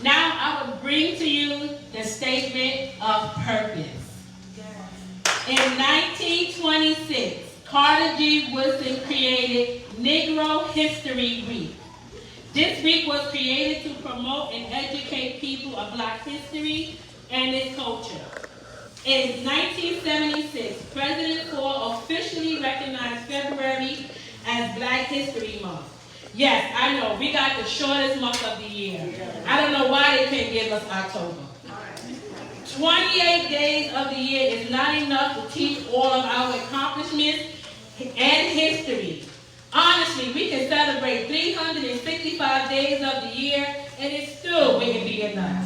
Now I will bring to you the statement of purpose. In 1926, Carter G. Woodson created Negro History Week. This week was created to promote and educate people of Black history and its culture. In 1976, President Ford officially recognized February as Black History Month. Yes, I know, we got the shortest month of the year. I don't know why they couldn't give us October. 28 days of the year is not enough to teach all of our accomplishments and history. Honestly, we can celebrate 365 days of the year and it still wouldn't be enough.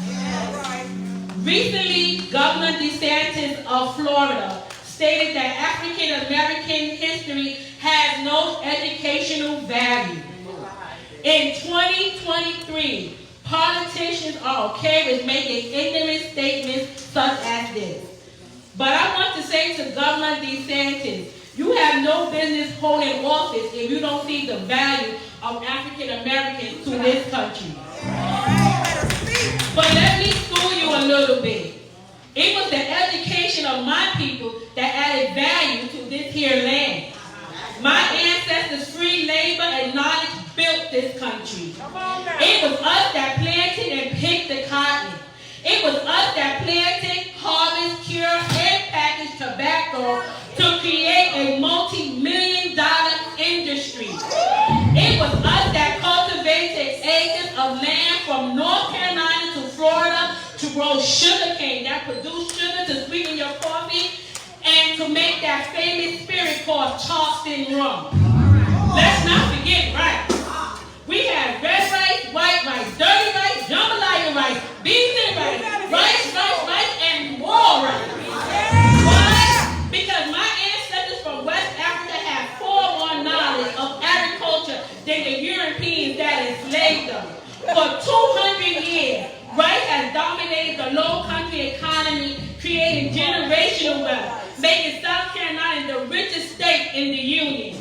Recently, Governor DeSantis of Florida stated that African American history has no educational value. In 2023, politicians are okay with making ignorant statements such as this. But I want to say to Governor DeSantis, you have no business holding office if you don't see the value of African Americans to this country. But let me school you a little bit. It was the education of my people that added value to this here land. My ancestors' free labor and knowledge built this country. It was us that planted and picked the cotton. It was us that planted, harvested, cured, and packaged tobacco to create a multi-million-dollar industry. It was us that cultivated acres of land from North Carolina to Florida to grow sugar cane that produced sugar to sweeten your coffee and to make that famous spirit called Charleston rum. Let's not forget rice. We had red rice, white rice, dirty rice, jambalaya rice, beans and rice, and more rice. Why? Because my ancestors from West Africa had far more knowledge of agriculture than the Europeans that enslaved them. For 200 years, rice has dominated the low country economy, creating generational wealth, making South Carolina the richest state in the Union.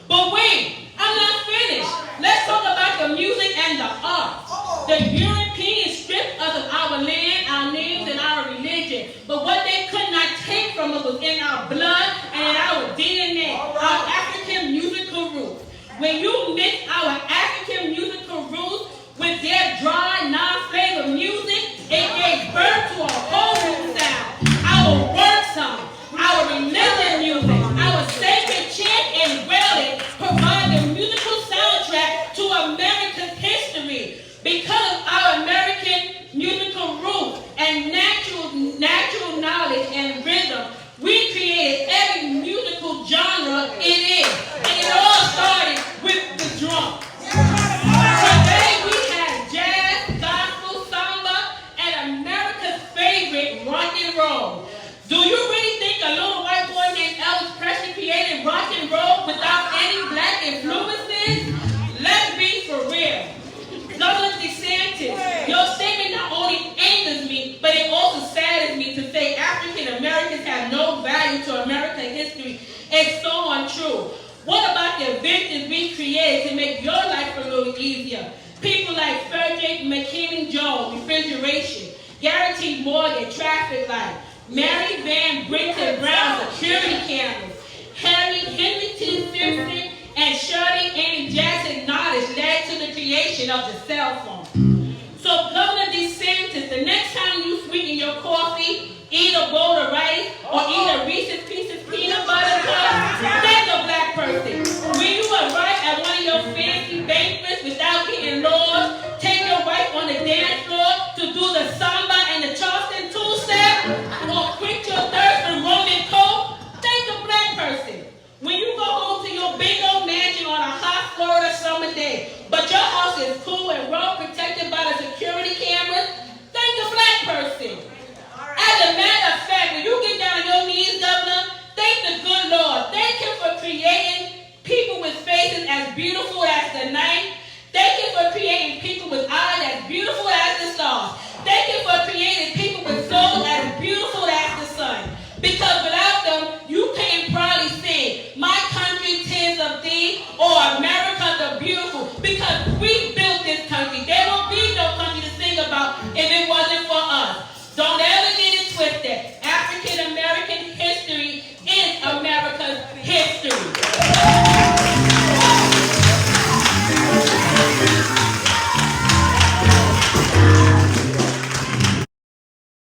But wait, I'm not finished. Let's talk about the music and the arts. The Europeans stripped us of our land, our names, and our religion. But what they could not take from us was in our blood and in our DNA, our African musical roots. When you mix our African musical roots with their dry, non-flavored music, it gave birth to a whole new sound. Our work song, our religion music, our sacred chant and wailing provide the musical soundtrack to America's history. Because of our American musical roots and natural knowledge and rhythm, we created every musical genre it is. And it all started with the drum. Today we have jazz, gospel, samba, and America's favorite rock and roll. Do you really think a little white boy named Elvis Presley created rock and roll without any black influences? Let's be for real. Governor DeSantis, your statement not only angers me, but it also saddens me to say African Americans have no value to American history. It's so untrue. What about the inventions we created to make your life a little easier? People like Frederick McKinney Jones, refrigeration, guaranteed mortgage, traffic light, Mary Van Brinton Brown, security cameras, Henry T. Simpson, and Shirley Ann Jackson knowledge led to the creation of the cell phone. So Governor DeSantis, the next time you sweeten your coffee, eat a bowl of rice, or eat a Reese's Pieces peanut butter cup, think a black person. When you arrive at one of your fancy banquets without getting lost, take your wife on the dance floor to do the samba and the Charleston two-step, or quench your thirst with rum and coke, think a black person. When you go home to your big old mansion on a hot Florida summer day, but your house is cool and well protected by the security cameras, think a black person. As a matter of fact, when you get down on your knees, Governor, thank the good Lord. Thank Him for creating people with faces as beautiful as the night